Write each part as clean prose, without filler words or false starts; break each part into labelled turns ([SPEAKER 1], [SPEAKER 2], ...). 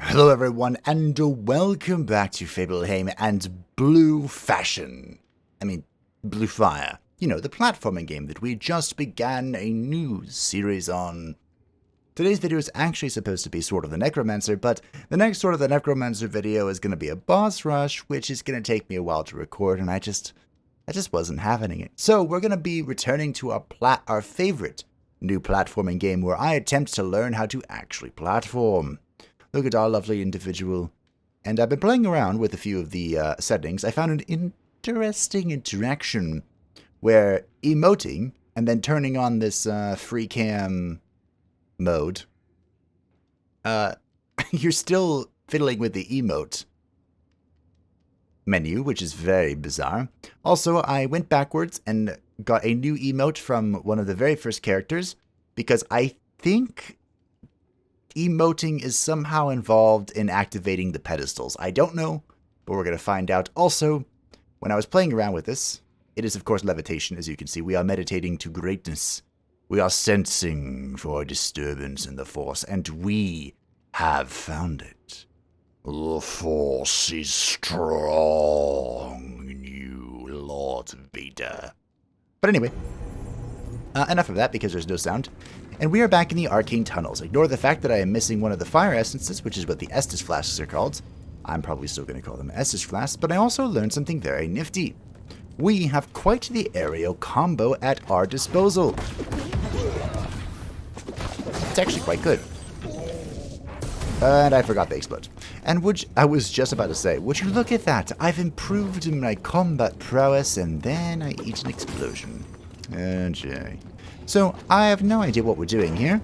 [SPEAKER 1] Hello everyone, and welcome back to Fableheim and Blue Fashion. Blue Fire. You know, the platforming game that we just began a new series on. Today's video is actually supposed to be Sword of the Necromancer, but the next Sword of the Necromancer video is going to be a boss rush, which is going to take me a while to record, and I just wasn't having it. So we're going to be returning to our favorite new platforming game where I attempt to learn how to actually platform. Look at our lovely individual. And I've been playing around with a few of the settings. I found an interesting interaction where emoting and then turning on this free cam mode, you're still fiddling with the emote menu, which is very bizarre. Also, I went backwards and got a new emote from one of the very first characters because I think emoting is somehow involved in activating the pedestals. I don't know, but we're going to find out. Also, when I was playing around with this, it is of course levitation, as you can see. We are meditating to greatness. We are sensing for disturbance in the Force, and we have found it. The Force is strong in you, Lord Vader. But anyway, enough of that because there's no sound. And we are back in the Arcane Tunnels. Ignore the fact that I am missing one of the fire essences, which is what the Estus flasks are called. I'm probably still going to call them Estus flasks, but I also learned something very nifty. We have quite the aerial combo at our disposal. It's actually quite good. And I forgot they explode. And I was just about to say, would you look at that? I've improved in my combat prowess, and then I eat an explosion. Okay. So, I have no idea what we're doing here.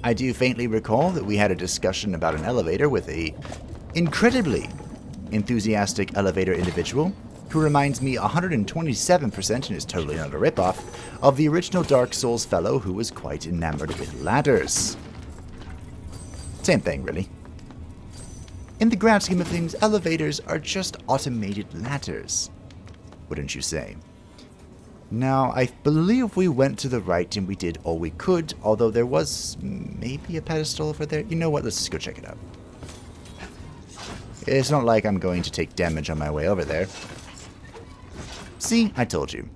[SPEAKER 1] I do faintly recall that we had a discussion about an elevator with a incredibly enthusiastic elevator individual who reminds me 127%, and is totally not a ripoff, of the original Dark Souls fellow who was quite enamored with ladders. Same thing, really. In the grand scheme of things, elevators are just automated ladders, wouldn't you say? Now, I believe we went to the right and we did all we could, although there was maybe a pedestal over there. You know what, let's just go check it out. It's not like I'm going to take damage on my way over there. See, I told you.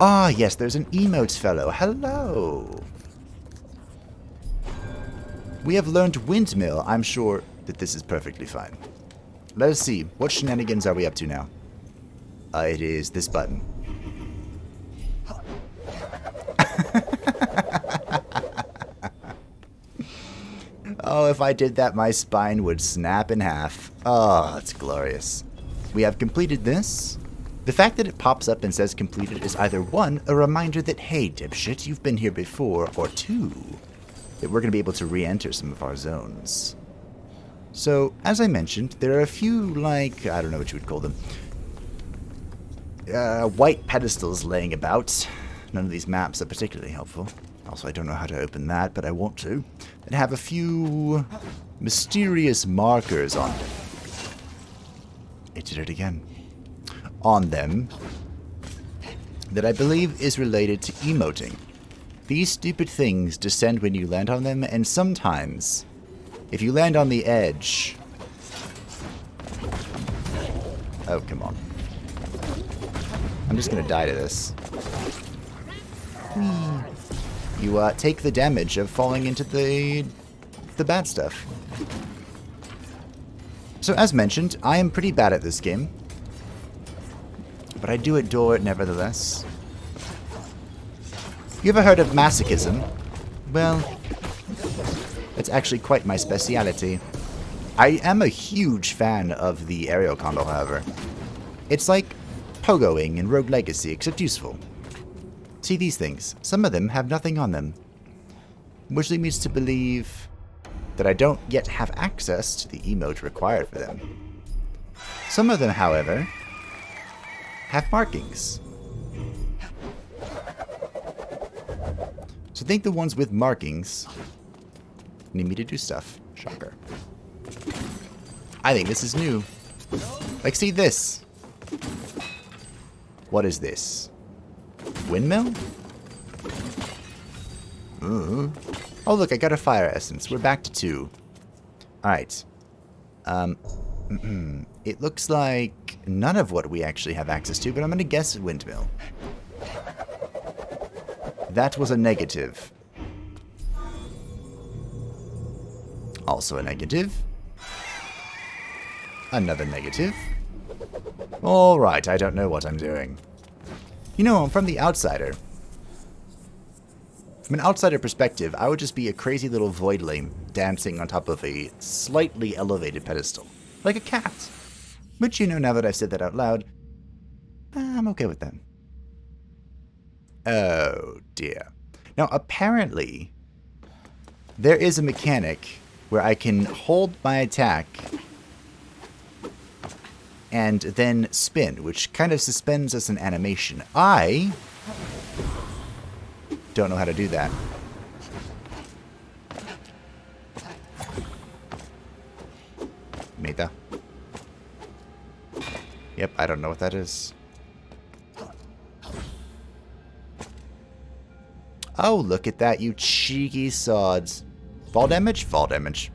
[SPEAKER 1] Ah, yes, there's an emotes fellow. Hello. We have learned windmill. I'm sure that this is perfectly fine. Let us see. What shenanigans are we up to now? It is this button. Oh, if I did that, my spine would snap in half. Oh, it's glorious. We have completed this. The fact that it pops up and says completed is either one, a reminder that, hey, dipshit, you've been here before, or two, that we're going to be able to re-enter some of our zones. So, as I mentioned, there are a few, like, I don't know what you would call them, white pedestals laying about. None of these maps are particularly helpful. Also, I don't know how to open that, but I want to. And have a few mysterious markers on them. It did it again. On them that I believe is related to emoting. These stupid things descend when you land on them, and sometimes, if you land on the edge... Oh, come on. I'm just gonna die to this. You take the damage of falling into the bad stuff. So as mentioned, I am pretty bad at this game, but I do adore it nevertheless. You ever heard of masochism? Well, it's actually quite my speciality. I am a huge fan of the aerial combo, however. It's like pogoing in Rogue Legacy, except useful. See these things. Some of them have nothing on them, which leads me to believe that I don't yet have access to the emote required for them. Some of them, however, have markings. So I think the ones with markings need me to do stuff. Shocker. I think this is new. Like, see this. What is this? Windmill? Oh, look, I got a fire essence. We're back to 2. Alright. It looks like none of what we actually have access to, but I'm going to guess windmill. That was a negative. Also a negative. Another negative. Alright, I don't know what I'm doing. You know, from the outsider. From an outsider perspective, I would just be a crazy little voidling dancing on top of a slightly elevated pedestal. Like a cat. But you know, now that I've said that out loud, I'm okay with that. Oh dear. Now apparently, there is a mechanic where I can hold my attack and then spin, which kind of suspends us an animation. I don't know how to do that. Meta. Yep, I don't know what that is. Oh, look at that, you cheeky sods. Fall damage? Fall damage.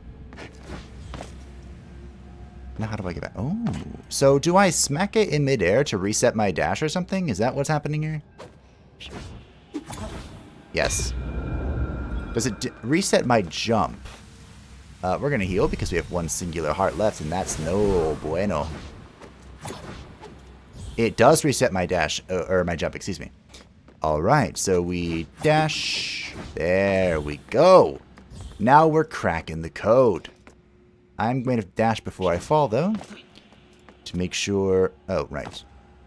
[SPEAKER 1] Now how do I get back? Oh. So do I smack it in midair to reset my dash or something? Is that what's happening here? Yes. Does it reset my jump? We're going to heal because we have one singular heart left, and that's no bueno. It does reset my dash, or my jump, excuse me. Alright, so we dash. There we go. Now we're cracking the code. I'm going to dash before I fall, though. To make sure... Oh, right.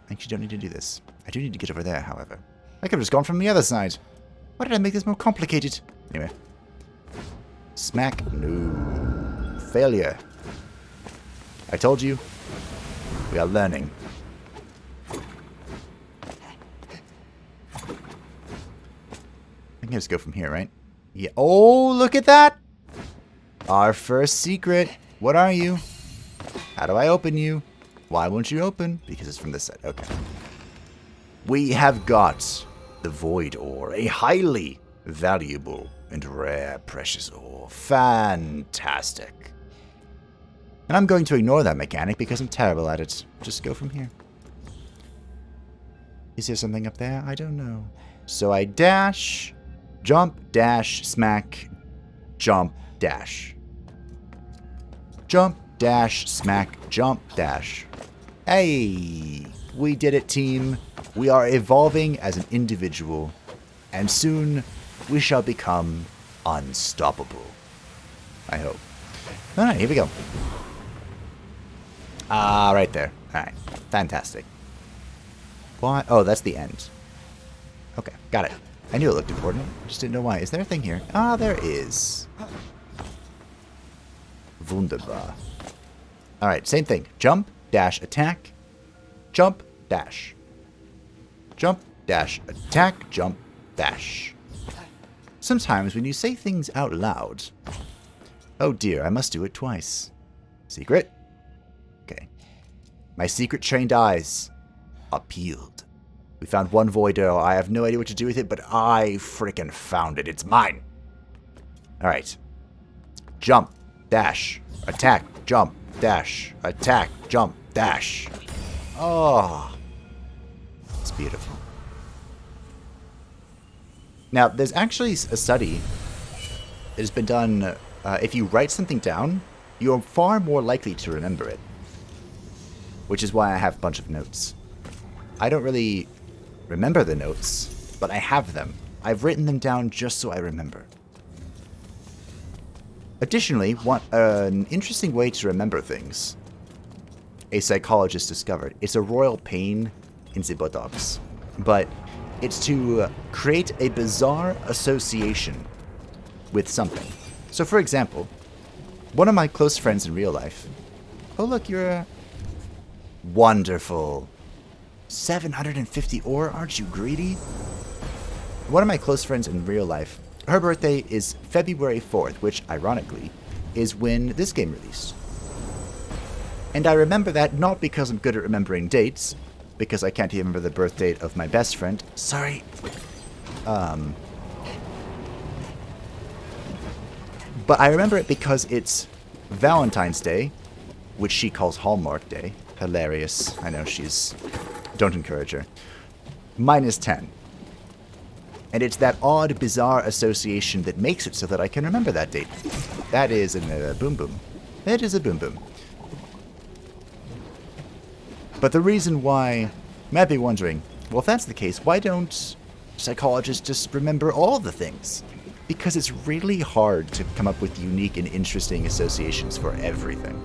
[SPEAKER 1] I actually don't need to do this. I do need to get over there, however. I could have just gone from the other side. Why did I make this more complicated? Anyway. Smack. No. Failure. I told you. We are learning. I can just go from here, right? Yeah. Oh, look at that! Our first secret. What are you? How do I open you? Why won't you open? Because it's from this side. Okay. We have got the Void Ore, a highly valuable and rare precious ore. Fantastic. And I'm going to ignore that mechanic because I'm terrible at it. Just go from here. Is there something up there? I don't know. So I dash, jump, dash, smack, jump, dash. Jump, dash, smack, jump, dash. Hey, we did it, team. We are evolving as an individual, and soon we shall become unstoppable. I hope. Alright, here we go. Right there. Alright, fantastic. What? Oh, that's the end. Okay, got it. I knew it looked important. Just didn't know why. Is there a thing here? Ah, there is. Wunderbar. Alright, same thing. Jump, dash, attack. Jump, dash. Jump, dash, attack, jump, dash. Sometimes when you say things out loud... Oh dear, I must do it twice. Secret? Okay. My secret trained eyes are peeled. We found one void arrow. I have no idea what to do with it, but I frickin' found it. It's mine. Alright. Jump, dash, attack, jump, dash, attack, jump, dash. Oh. It's beautiful. Now, there's actually a study that has been done. If you write something down, you're far more likely to remember it. Which is why I have a bunch of notes. I don't really remember the notes, but I have them. I've written them down just so I remember. Additionally, an interesting way to remember things, a psychologist discovered. It's a royal pain in the buttocks, but it's to create a bizarre association with something. So, for example, one of my close friends in real life... Oh, look, you're a... Wonderful. 750 ore, aren't you greedy? One of my close friends in real life, her birthday is February 4th, which, ironically, is when this game released. And I remember that not because I'm good at remembering dates, because I can't even remember the birth date of my best friend. Sorry. But I remember it because it's Valentine's Day, which she calls Hallmark Day. Hilarious. I know she's... Don't encourage her. -10. And it's that odd, bizarre association that makes it so that I can remember that date. That is a boom boom. That is a boom boom. But the reason why... You might be wondering, well, if that's the case, why don't psychologists just remember all the things? Because it's really hard to come up with unique and interesting associations for everything.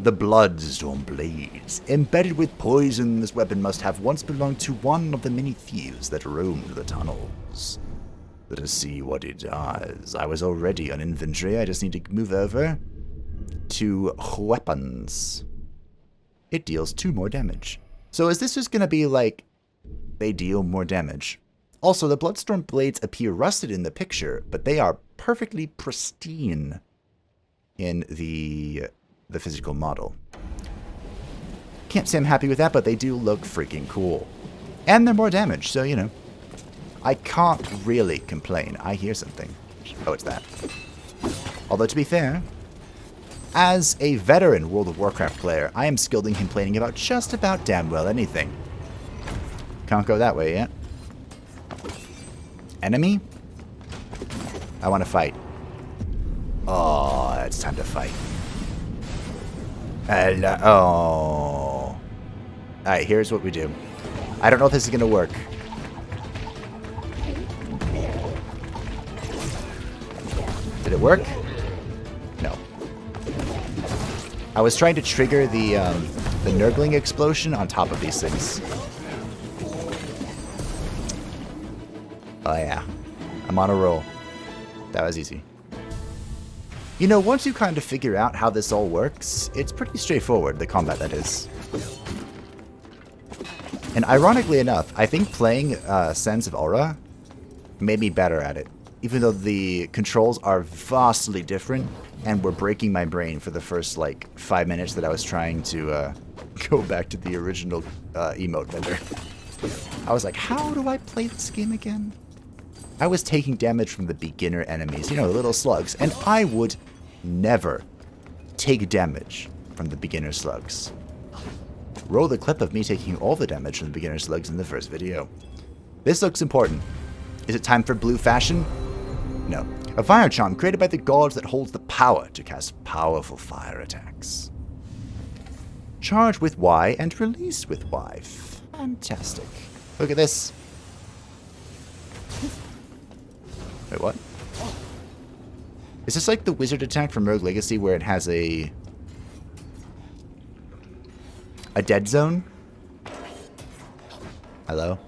[SPEAKER 1] The Bloodstone Blades. Embedded with poison, this weapon must have once belonged to one of the many thieves that roamed the tunnels. Let us see what it does. I was already on inventory. I just need to move over to weapons. It deals 2 more damage. So is this just going to be like they deal more damage? Also, the Bloodstone Blades appear rusted in the picture, but they are perfectly pristine in the physical model. Can't say I'm happy with that, but they do look freaking cool. And they're more damage, so, you know. I can't really complain. I hear something. Oh, it's that. Although, to be fair, as a veteran World of Warcraft player, I am skilled in complaining about just about damn well anything. Can't go that way yet. Enemy? I want to fight. Oh, it's time to fight. Oh. Alright, here's what we do. I don't know if this is going to work. Did it work? No. I was trying to trigger the Nurgling explosion on top of these things. Oh yeah. I'm on a roll. That was easy. You know, once you kind of figure out how this all works, it's pretty straightforward, the combat that is. And ironically enough, I think playing Sands of Aura made me better at it. Even though the controls are vastly different and were breaking my brain for the first, like, 5 minutes that I was trying to go back to the original emote vendor. I was like, how do I play this game again? I was taking damage from the beginner enemies, you know, the little slugs, and I would never take damage from the beginner slugs. Roll the clip of me taking all the damage from the beginner slugs in the first video. This looks important. Is it time for blue fashion? No. A fire charm created by the gods that holds the power to cast powerful fire attacks. Charge with Y and release with Y. Fantastic. Look at this. Wait, what? Is this like the wizard attack from Rogue Legacy where it has a dead zone? Hello?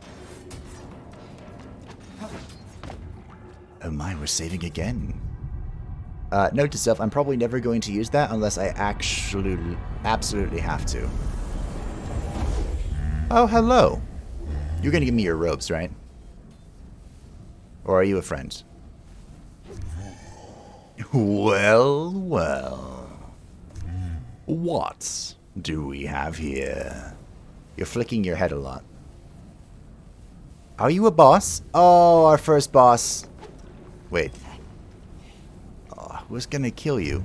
[SPEAKER 1] Oh my, we're saving again. Note to self, I'm probably never going to use that unless I absolutely have to. Oh, hello. You're gonna give me your robes, right? Or are you a friend? Well, well. What do we have here? You're flicking your head a lot. Are you a boss? Oh, our first boss. Wait. Oh, who's gonna kill you?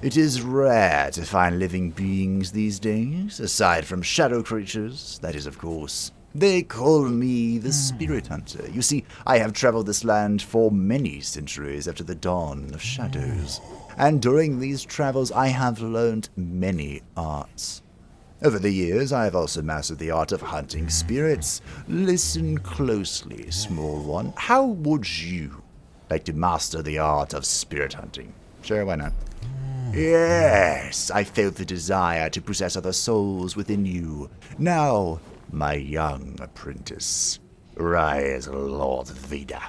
[SPEAKER 1] It is rare to find living beings these days, aside from shadow creatures, that is, of course. They call me the Spirit Hunter. You see, I have traveled this land for many centuries after the dawn of shadows, and during these travels I have learned many arts. Over the years, I have also mastered the art of hunting spirits. Listen closely, small one. How would you like to master the art of spirit hunting? Sure, why not? Yes, I felt the desire to possess other souls within you. Now, my young apprentice, rise, Lord Vader.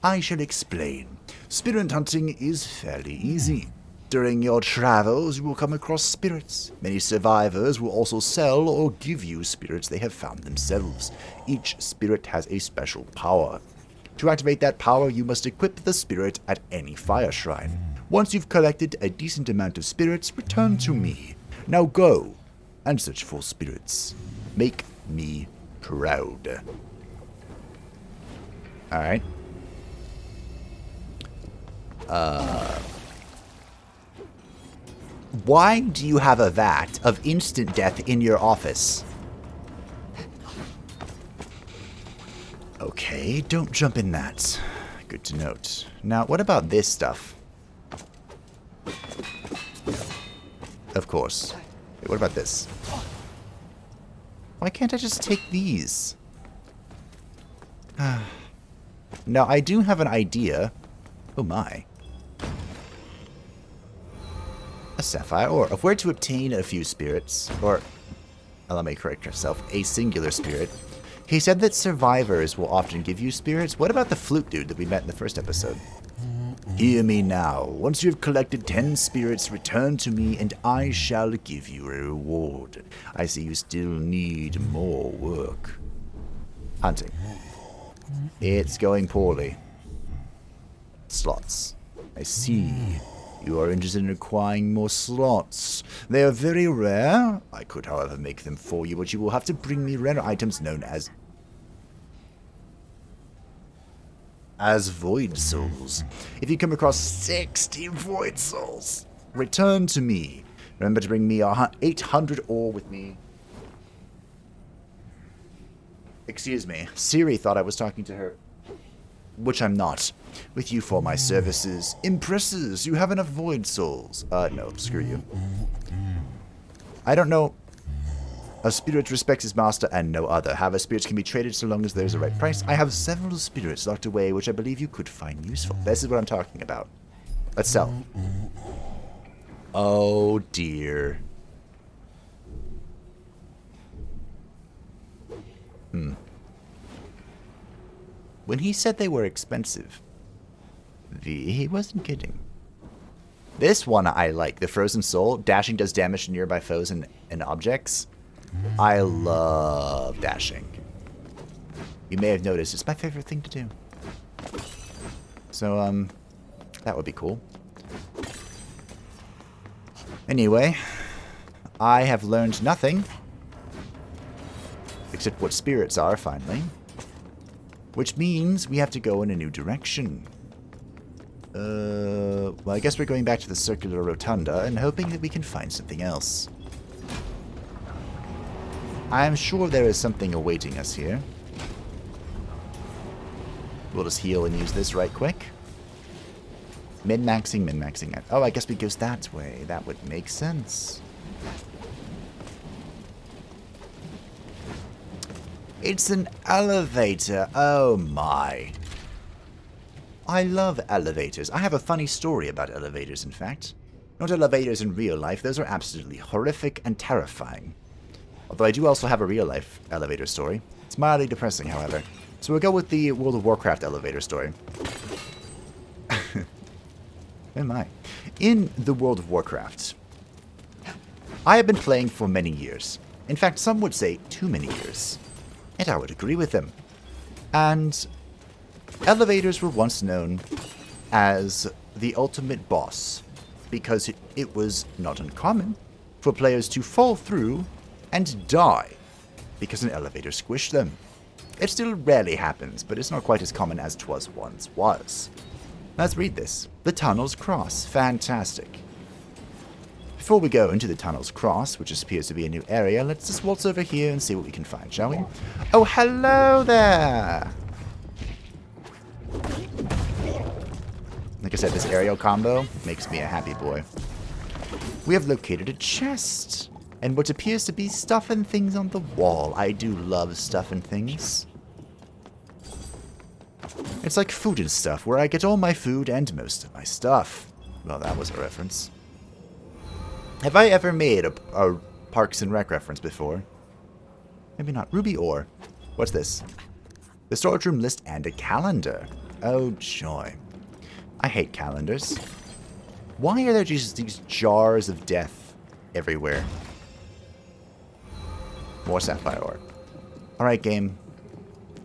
[SPEAKER 1] I shall explain. Spirit hunting is fairly easy. During your travels, you will come across spirits. Many survivors will also sell or give you spirits they have found themselves. Each spirit has a special power. To activate that power, you must equip the spirit at any fire shrine. Once you've collected a decent amount of spirits, return to me. Now go and search for spirits. Make me proud. Alright. Why do you have a vat of instant death in your office? Okay, don't jump in that. Good to note. Now, what about this stuff? Of course. Wait, what about this? Why can't I just take these? Now, I do have an idea. Oh my. A sapphire ore of where to obtain a few spirits, or let me correct myself, a singular spirit. He said that survivors will often give you spirits. What about the flute dude that we met in the first episode? Hear me now. Once you have collected 10 spirits, return to me, and I shall give you a reward. I see you still need more work. Hunting. It's going poorly. Slots. I see. You are interested in acquiring more slots. They are very rare. I could, however, make them for you, but you will have to bring me rare items known as void souls. If you come across 60 void souls, return to me. Remember to bring me 800 ore with me. Excuse me. Siri thought I was talking to her. Which I'm not. With you for my services. Impresses. You have enough void souls. No, screw you. I don't know. A spirit respects his master and no other. However, spirits can be traded so long as there's a right price. I have several spirits locked away which I believe you could find useful. This is what I'm talking about. Let's sell. Oh dear. When he said they were expensive, he wasn't kidding. This one I like. The Frozen Soul. Dashing does damage to nearby foes and objects. I love dashing. You may have noticed it's my favorite thing to do. So, that would be cool. Anyway, I have learned nothing. Except what spirits are, finally. Which means we have to go in a new direction. Well, I guess we're going back to the circular rotunda and hoping that we can find something else. I am sure there is something awaiting us here. We'll just heal and use this right quick. Min-maxing, min-maxing. Oh, I guess we goes that way. That would make sense. It's an elevator. Oh my. I love elevators. I have a funny story about elevators, in fact. Not elevators in real life. Those are absolutely horrific and terrifying. Although I do also have a real-life elevator story. It's mildly depressing, however. So we'll go with the World of Warcraft elevator story. Oh my. In the World of Warcraft, I have been playing for many years. In fact, some would say too many years. And I would agree with them. And elevators were once known as the ultimate boss, because it was not uncommon for players to fall through and die because an elevator squished them. It still rarely happens, but it's not quite as common as 'twas once was. Let's read this. The Tunnels Cross. Fantastic. Before we go into the Tunnels Cross, which appears to be a new area, let's just waltz over here and see what we can find, shall we? Oh, hello there! Like I said, this aerial combo makes me a happy boy. We have located a chest, and what appears to be stuff and things on the wall. I do love stuff and things. It's like food and stuff, where I get all my food and most of my stuff. Well, that was a reference. Have I ever made a Parks and Rec reference before? Maybe not. Ruby ore. What's this? The storage room list and a calendar. Oh, joy. I hate calendars. Why are there just these jars of death everywhere? More sapphire ore. Alright, game.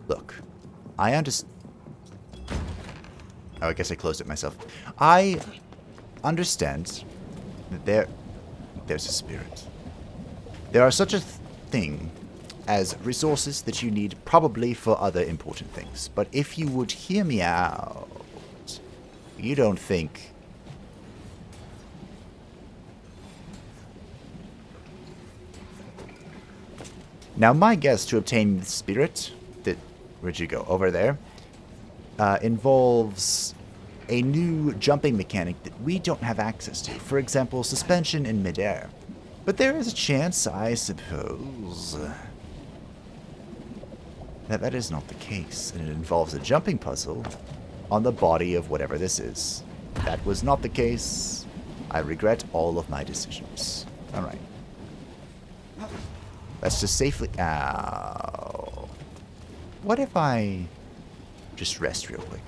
[SPEAKER 1] Look. I understand. Oh, I guess I closed it myself. I understand that there's a spirit. There are such a thing as resources that you need probably for other important things. But if you would hear me out, You don't think... Now, my guess to obtain the spirit... Where'd you go? Over there. Involves a new jumping mechanic that we don't have access to. For example, suspension in midair. But there is a chance, I suppose, that is not the case. And it involves a jumping puzzle on the body of whatever this is. That was not the case. I regret all of my decisions. Alright. Let's just safely... Ow. What if I just rest real quick?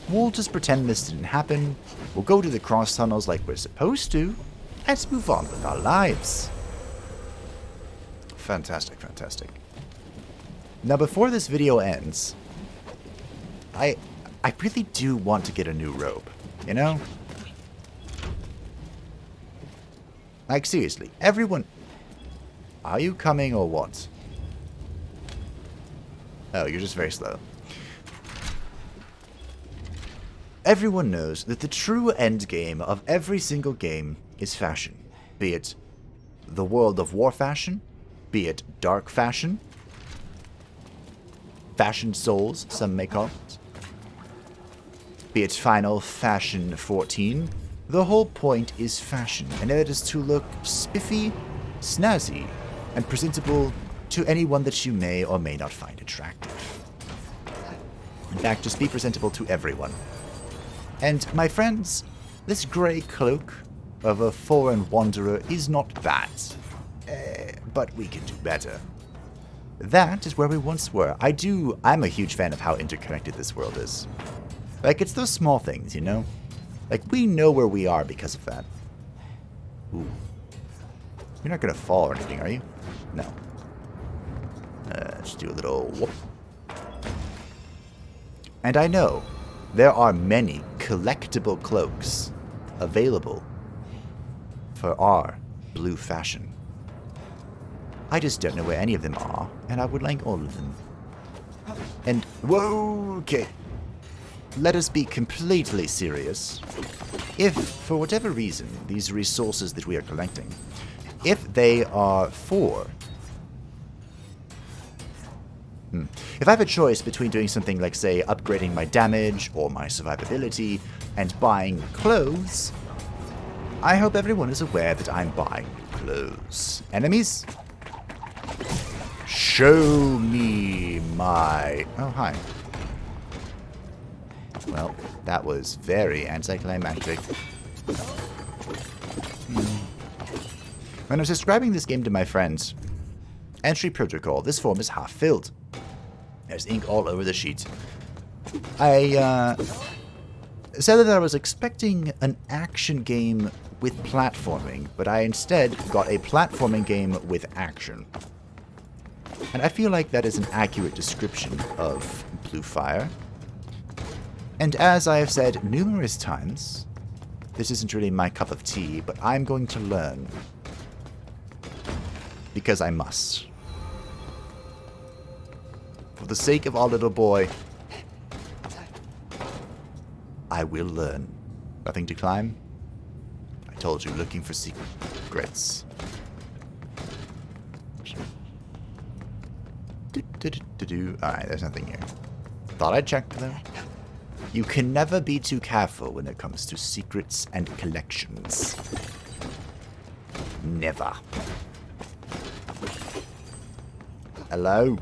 [SPEAKER 1] We'll just pretend this didn't happen. We'll go to the cross tunnels like we're supposed to. Let's move on with our lives. Fantastic, fantastic. Now, before this video ends, I really do want to get a new robe, you know? Like, seriously, everyone... Are you coming or what? Oh, you're just very slow. Everyone knows that the true end game of every single game is fashion. Be it the World of War fashion, be it dark fashion, Fashion Souls, some may call it, be it Final Fashion 14. The whole point is fashion, and it is to look spiffy, snazzy, and presentable to anyone that you may or may not find attractive. In fact, just be presentable to everyone. And my friends, this grey cloak of a foreign wanderer is not bad. But we can do better. That is where we once were. I'm a huge fan of how interconnected this world is. Like, it's those small things, you know? Like, we know where we are because of that. Ooh. You're not gonna fall or anything, are you? No. Let's do a little whoop. And I know there are many collectible cloaks available for our blue fashion. I just don't know where any of them are, and I would like all of them. And, whoa, okay. Let us be completely serious. If, for whatever reason, these resources that we are collecting, if they are for... If I have a choice between doing something like, say, upgrading my damage or my survivability and buying clothes, I hope everyone is aware that I'm buying clothes. Enemies? Show me my... Oh, hi. Well, that was very anticlimactic. When I was describing this game to my friends, entry protocol, this form is half filled. There's ink all over the sheet. I said that I was expecting an action game with platforming, but I instead got a platforming game with action. And I feel like that is an accurate description of Blue Fire. And as I have said numerous times, this isn't really my cup of tea, but I'm going to learn. Because I must. For the sake of our little boy, I will learn. Nothing to climb? I told you, looking for secrets. Alright, there's nothing here. Thought I'd check though. You can never be too careful when it comes to secrets and collections. Never. Hello?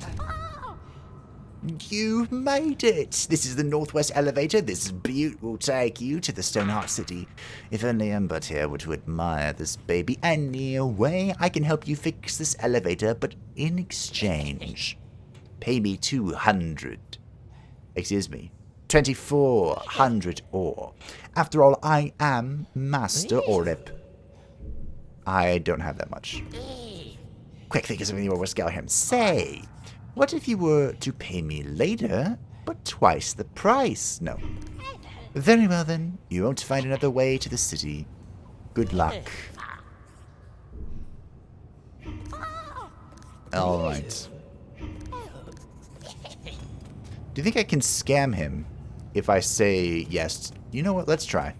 [SPEAKER 1] You made it! This is the Northwest Elevator. This butte will take you to the Stoneheart City. If only Embert here were to admire this baby. Anyway, I can help you fix this elevator, but in exchange, pay me 200. Excuse me, 2,400 ore. After all, I am Master Orip. I don't have that much. Quick, think of something more worth him. Say, what if you were to pay me later, but twice the price? No. Very well then, you won't find another way to the city. Good luck. Alright. Do you think I can scam him if I say yes. You know what? Let's try.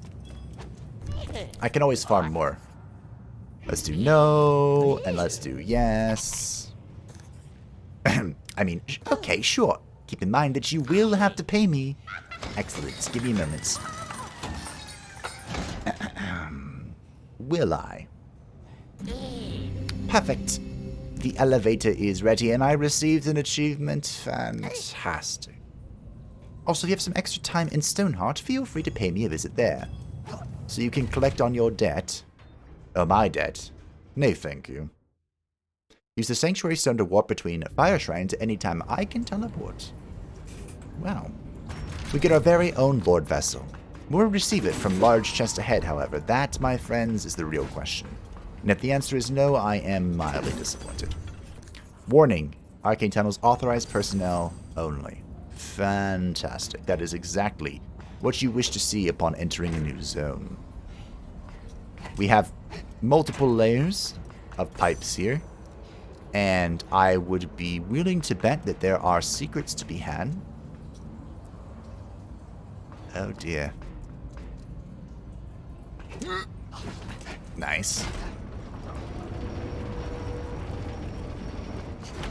[SPEAKER 1] I can always farm more. Let's do no, and let's do yes. I mean, okay, sure. Keep in mind that you will have to pay me. Excellent. Give me moments. Will I? Perfect. The elevator is ready, and I received an achievement. Fantastic. Also, if you have some extra time in Stoneheart, feel free to pay me a visit there. So you can collect on your debt. Oh, my debt. No, thank you. Use the Sanctuary Stone to warp between Fire Shrines anytime I can teleport. Wow. We get our very own Lord Vessel. We'll receive it from large chest ahead, however. That, my friends, is the real question. And if the answer is no, I am mildly disappointed. Warning. Arcane Tunnels authorized personnel only. Fantastic. That is exactly what you wish to see upon entering a new zone. We have multiple layers of pipes here. And I would be willing to bet that there are secrets to be had. Oh dear. Nice.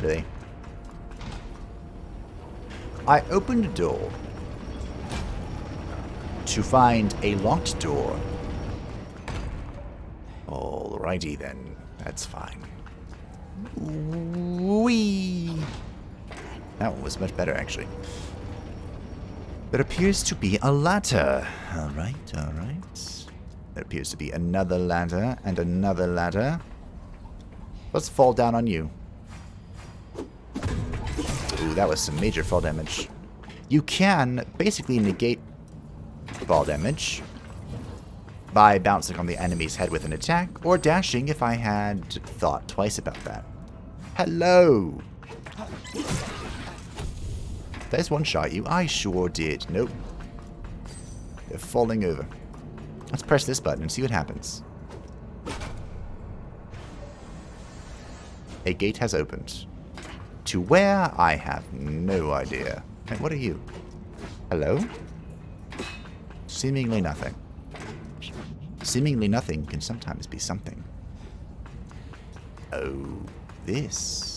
[SPEAKER 1] Really? I opened a door to find a locked door. Alrighty then. That's fine. Whee! That one was much better, actually. There appears to be a ladder. Alright, alright. There appears to be another ladder and another ladder. Let's fall down on you. Ooh, that was some major fall damage. You can basically negate fall damage by bouncing on the enemy's head with an attack, or dashing if I had thought twice about that. Hello! Did I just one-shot you? I sure did. Nope. They're falling over. Let's press this button and see what happens. A gate has opened. To where? I have no idea. Hey, what are you? Hello? Seemingly nothing. Seemingly nothing can sometimes be something. Oh, this.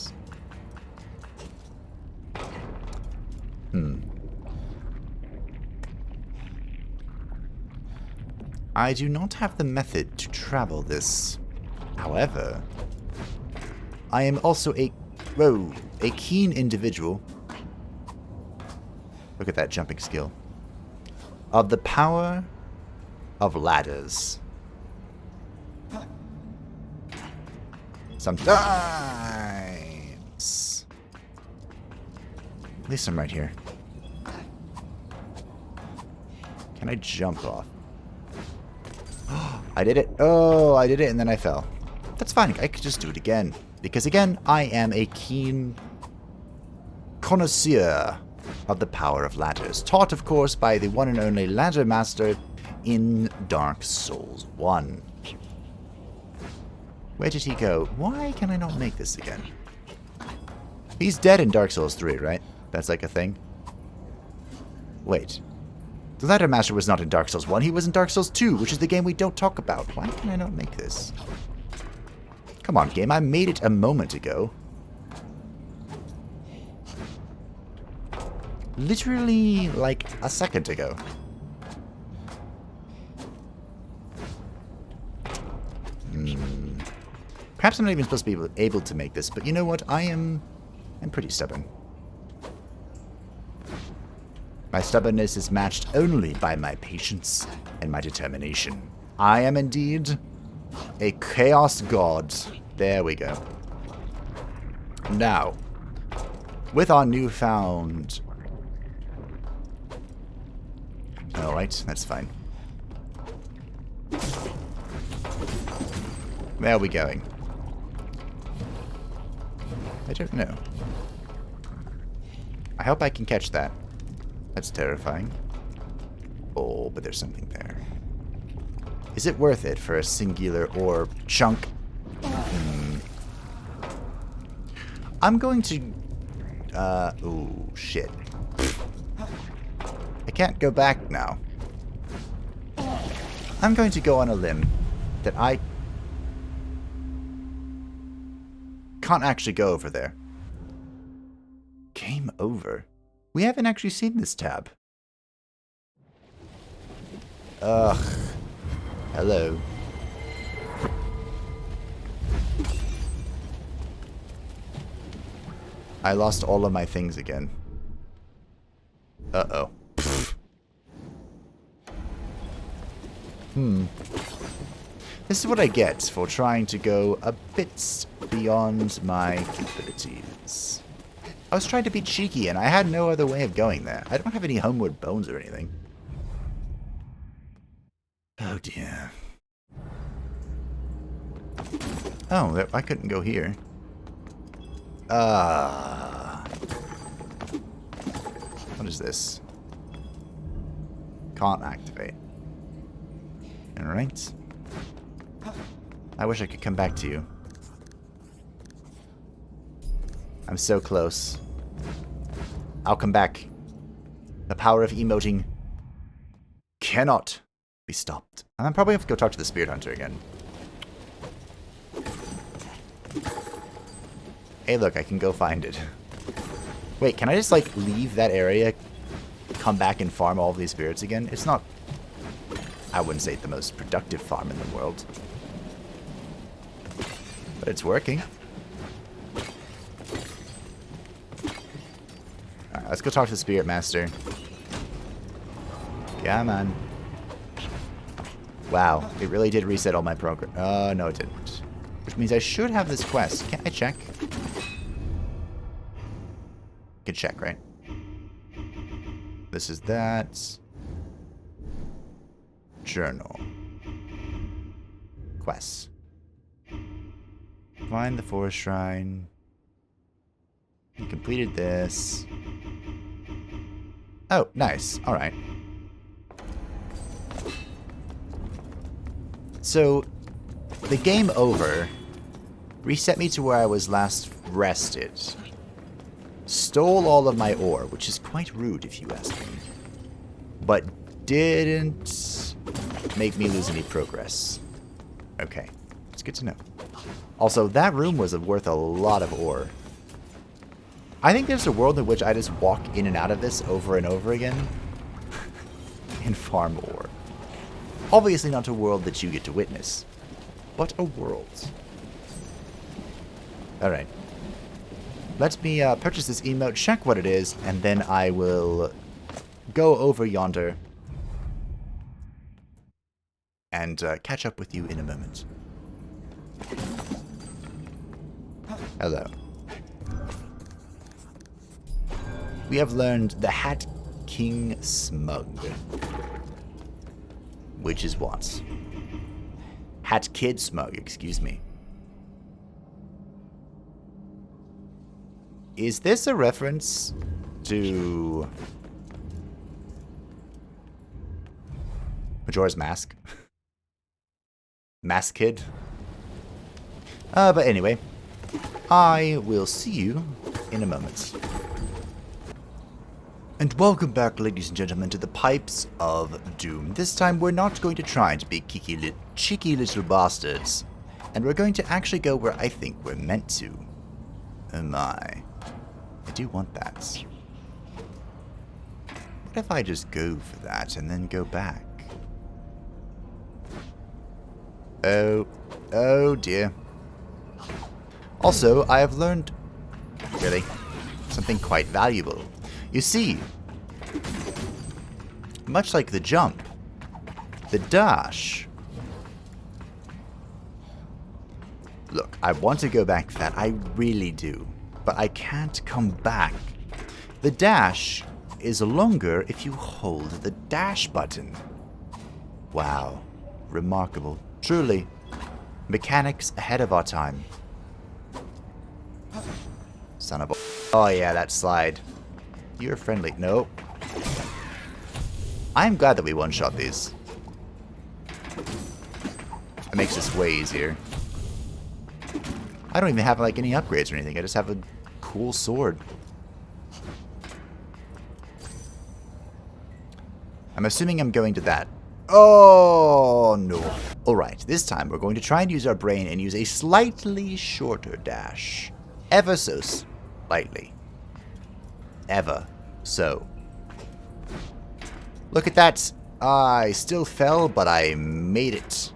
[SPEAKER 1] I do not have the method to travel this. However, I am also a keen individual. Look at that jumping skill. Of the power of ladders. Sometimes. At least I'm right here. Can I jump off? I did it. Oh, I did it and then I fell. That's fine. I could just do it again. Because again, I am a keen connoisseur of the power of ladders. Taught, of course, by the one and only Ladder Master in Dark Souls 1. Where did he go? Why can I not make this again? He's dead in Dark Souls 3, right? That's like a thing. Wait. The Ladder Master was not in Dark Souls 1. He was in Dark Souls 2, which is the game we don't talk about. Why can I not make this? Come on, game. I made it a moment ago. Literally, like, a second ago. Perhaps I'm not even supposed to be able to make this, but you know what? I'm pretty stubborn. My stubbornness is matched only by my patience and my determination. I am indeed a chaos god. There we go. Now, with our newfound... Alright, that's fine. Where are we going? I don't know. I hope I can catch that. That's terrifying. Oh, but there's something there. Is it worth it for a singular ore chunk? I'm going to... oh, shit. I can't go back now. I'm going to go on a limb that I can't actually go over there. Game over. We haven't actually seen this tab. Ugh. Hello. I lost all of my things again. Uh-oh. This is what I get for trying to go a bit beyond my capabilities. I was trying to be cheeky, and I had no other way of going there. I don't have any homeward bones or anything. Oh, dear. Oh, I couldn't go here. What is this? Can't activate. Alright. I wish I could come back to you. I'm so close. I'll come back. The power of emoting cannot be stopped. And I'm probably have to go talk to the Spirit Hunter again. Hey, look, I can go find it. Wait, can I just, like, leave that area, come back and farm all of these spirits again? It's not, I wouldn't say the most productive farm in the world. But it's working. Alright, let's go talk to the Spirit Master. Come on. Wow, it really did reset all my progress. No it didn't. Which means I should have this quest. Can't I check? Can check, right? This is that. Journal. Quests. Find the forest shrine. You completed this. Oh, nice. Alright. So, the game over reset me to where I was last rested. Stole all of my ore, which is quite rude if you ask me. But didn't make me lose any progress. Okay, it's good to know. Also, that room was worth a lot of ore. I think there's a world in which I just walk in and out of this over and over again and farm ore. Obviously not a world that you get to witness, but a world. Alright. Let me purchase this emote, check what it is, and then I will go over yonder and catch up with you in a moment. Hello. We have learned the Hat King Smug. Which is what? Hat Kid Smug, excuse me. Is this a reference to Majora's Mask? Mask Kid? But anyway, I will see you in a moment. And welcome back, ladies and gentlemen, to the Pipes of Doom. This time we're not going to try to be cheeky little bastards, and we're going to actually go where I think we're meant to. Oh my. I do want that. What if I just go for that and then go back? Oh dear. Also, I have learned, really, something quite valuable. You see, much like the jump, the dash. Look, I want to go back for that, I really do, but I can't come back. The dash is longer if you hold the dash button. Wow, remarkable. Truly, mechanics ahead of our time. Son of a... Oh yeah, that slide. You're friendly. Nope. I'm glad that we one-shot these. It makes this way easier. I don't even have like any upgrades or anything. I just have a cool sword. I'm assuming I'm going to that. Oh, no. Alright, this time we're going to try and use our brain and use a slightly shorter dash. Ever so slightly. Ever so. Look at that. I still fell, but I made it.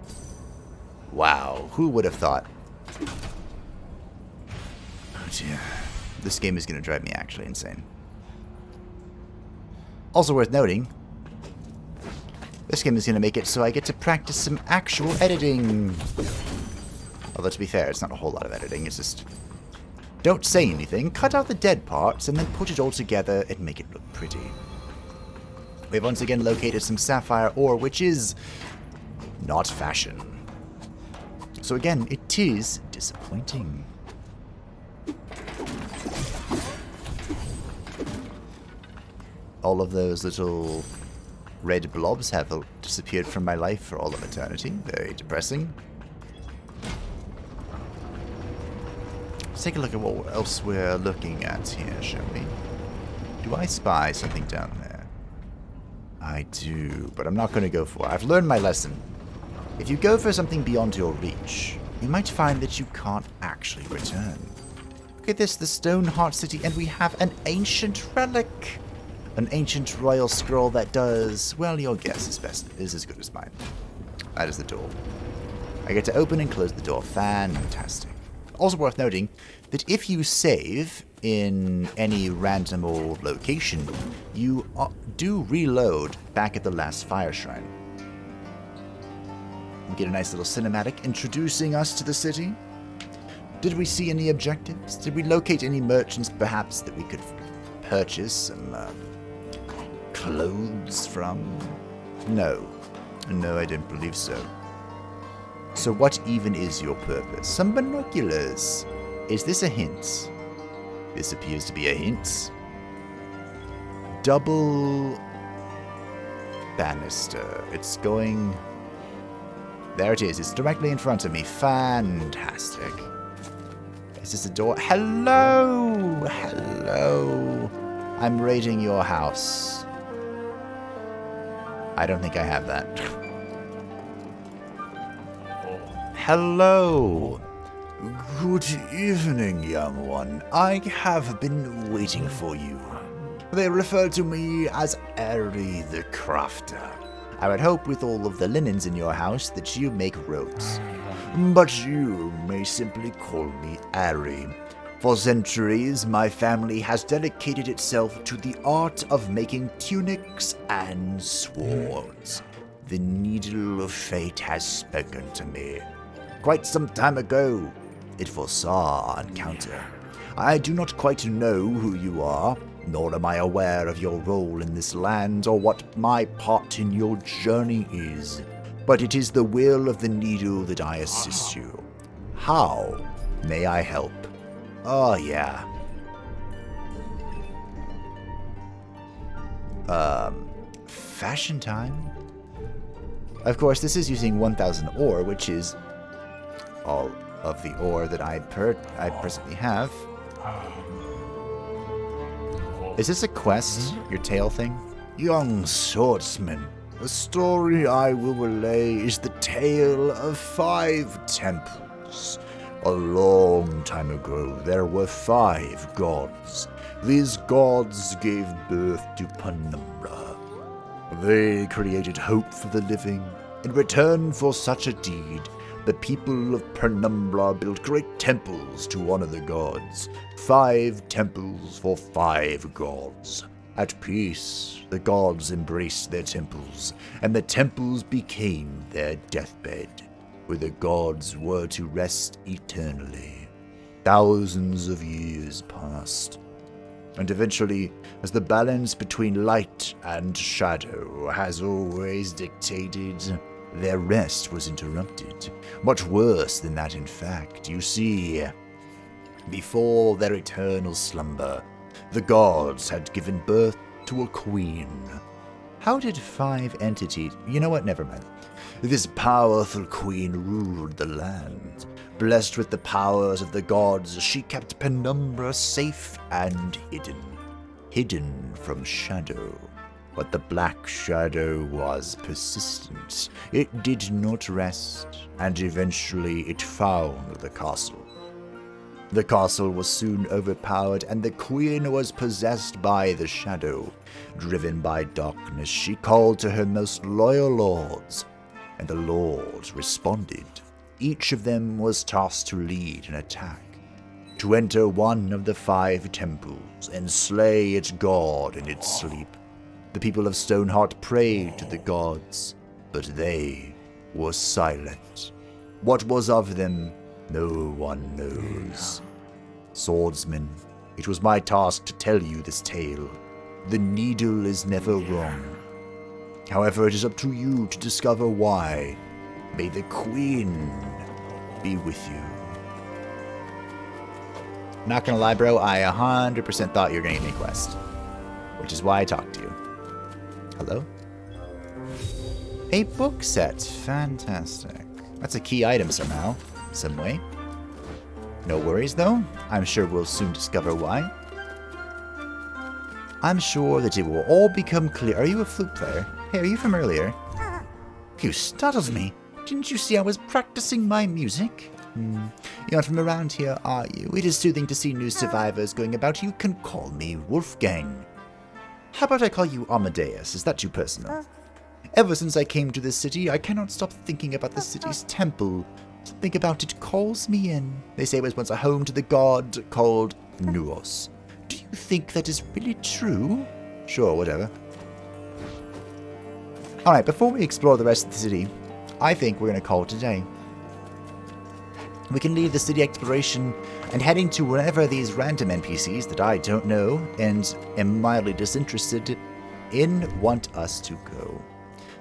[SPEAKER 1] Wow, who would have thought? Oh dear. This game is going to drive me actually insane. Also worth noting, this game is going to make it so I get to practice some actual editing. Although to be fair, it's not a whole lot of editing, it's just... Don't say anything, cut out the dead parts, and then put it all together and make it look pretty. We've once again located some sapphire ore, which is not fashion. So again, it is disappointing. All of those little red blobs have disappeared from my life for all of eternity. Very depressing. Let's take a look at what else we're looking at here, shall we? Do I spy something down there? I do, but I'm not going to go for it. I've learned my lesson. If you go for something beyond your reach, you might find that you can't actually return. Look at this, the Stone Heart City, and we have an ancient relic. An ancient royal scroll that does, well, your guess is as good as mine. That is the door. I get to open and close the door. Fantastic. Also worth noting that if you save in any random old location, you do reload back at the last fire shrine. We get a nice little cinematic introducing us to the city. Did we see any objectives? Did we locate any merchants, perhaps, that we could purchase some clothes from? No. No, I don't believe so. So what even is your purpose? Some binoculars. Is this a hint? This appears to be a hint. Double banister. It's going... There it is. It's directly in front of me. Fantastic. Is this a door? Hello! Hello! I'm raiding your house. I don't think I have that. Hello! Good evening, young one. I have been waiting for you. They refer to me as Ari the Crafter. I would hope with all of the linens in your house that you make robes. But you may simply call me Ari. For centuries, my family has dedicated itself to the art of making tunics and swords. The needle of fate has spoken to me. Quite some time ago, it foresaw our encounter. I do not quite know who you are, nor am I aware of your role in this land or what my part in your journey is, but it is the will of the needle that I assist you. How may I help? Oh, yeah. Fashion time? Of course, this is using 1000 ore, which is all of the ore that I presently have. Is this a quest, your tail thing? Young swordsman, the story I will relay is the tale of 5 temples. A long time ago, there were 5 gods. These gods gave birth to Penumbra. They created hope for the living. In return for such a deed, the people of Penumbra built great temples to honor the gods. 5 temples for 5 gods. At peace, the gods embraced their temples, and the temples became their deathbed, where the gods were to rest eternally. Thousands of years passed, and eventually, as the balance between light and shadow has always dictated, their rest was interrupted. Much worse than that, in fact. You see, before their eternal slumber, the gods had given birth to a queen. How did 5 entities... You know what? Never mind. This powerful queen ruled the land. Blessed with the powers of the gods, she kept Penumbra safe and hidden. Hidden from shadow. But the black shadow was persistent. It did not rest, and eventually it found the castle. The castle was soon overpowered, and the queen was possessed by the shadow. Driven by darkness, she called to her most loyal lords, and the lords responded. Each of them was tasked to lead an attack, to enter one of the 5 temples and slay its god in its sleep. The people of Stoneheart prayed to the gods, but they were silent. What was of them, no one knows. Swordsman, it was my task to tell you this tale. The needle is never wrong. However, it is up to you to discover why. May the queen be with you. Not gonna lie, bro, I 100% thought you were gonna give me a quest, which is why I talked to you. Hello? A book set. Fantastic. That's a key item somehow, some way. No worries, though. I'm sure we'll soon discover why. I'm sure that it will all become clear. Are you a flute player? Hey, are you from earlier? You startled me. Didn't you see I was practicing my music? You're not from around here, are you? It is soothing to see new survivors going about. You can call me Wolfgang. How about I call you Amadeus? Is that too personal? Ever since I came to this city, I cannot stop thinking about the city's temple. Something about it calls me in. They say it was once a home to the god called Nuos. Do you think that is really true? Sure, whatever. Alright, before we explore the rest of the city, I think we're going to call it a day. We can leave the city exploration and head into wherever these random NPCs that I don't know and am mildly disinterested in want us to go.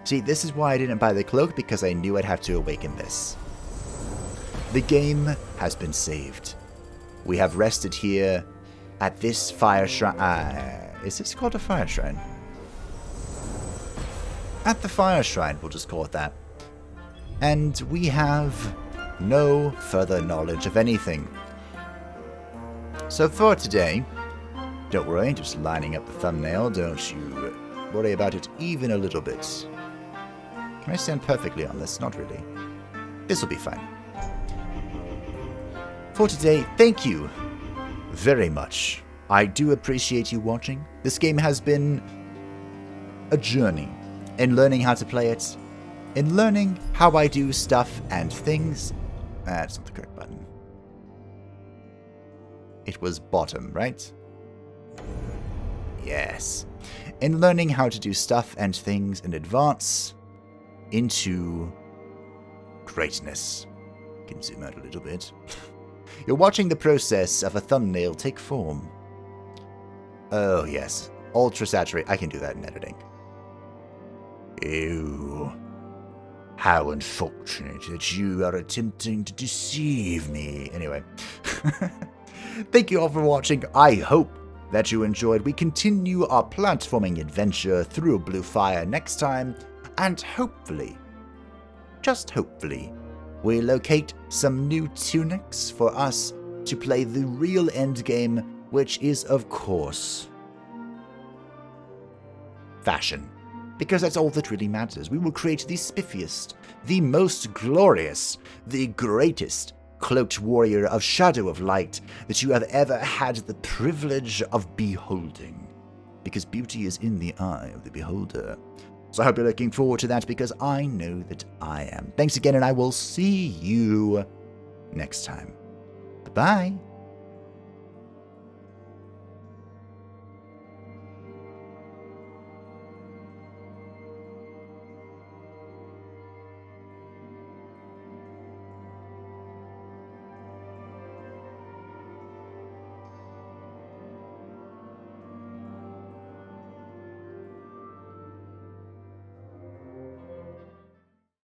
[SPEAKER 1] See, this is why I didn't buy the cloak, because I knew I'd have to awaken this. The game has been saved. We have rested here at this fire shrine. Is this called a fire shrine? At the fire shrine, we'll just call it that. And we have no further knowledge of anything. So for today, don't worry, just lining up the thumbnail, don't you worry about it even a little bit. Can I stand perfectly on this? Not really. This will be fine. For today, thank you very much. I do appreciate you watching. This game has been a journey in learning how to play it, in learning how I do stuff and things. That's not the correct button. It was bottom, right? Yes. In learning how to do stuff and things and advance into greatness. Can zoom out a little bit. You're watching the process of a thumbnail take form. Oh yes, ultra saturate. I can do that in editing. Ew. How unfortunate that you are attempting to deceive me. Anyway. Thank you all for watching. I hope that you enjoyed. We continue our platforming adventure through Blue Fire next time. And hopefully, just hopefully, we locate some new tunics for us to play the real endgame, which is, of course, fashion. Because that's all that really matters. We will create the spiffiest, the most glorious, the greatest cloaked warrior of Shadow of Light that you have ever had the privilege of beholding. Because beauty is in the eye of the beholder. So I hope you're looking forward to that, because I know that I am. Thanks again, and I will see you next time. Bye-bye.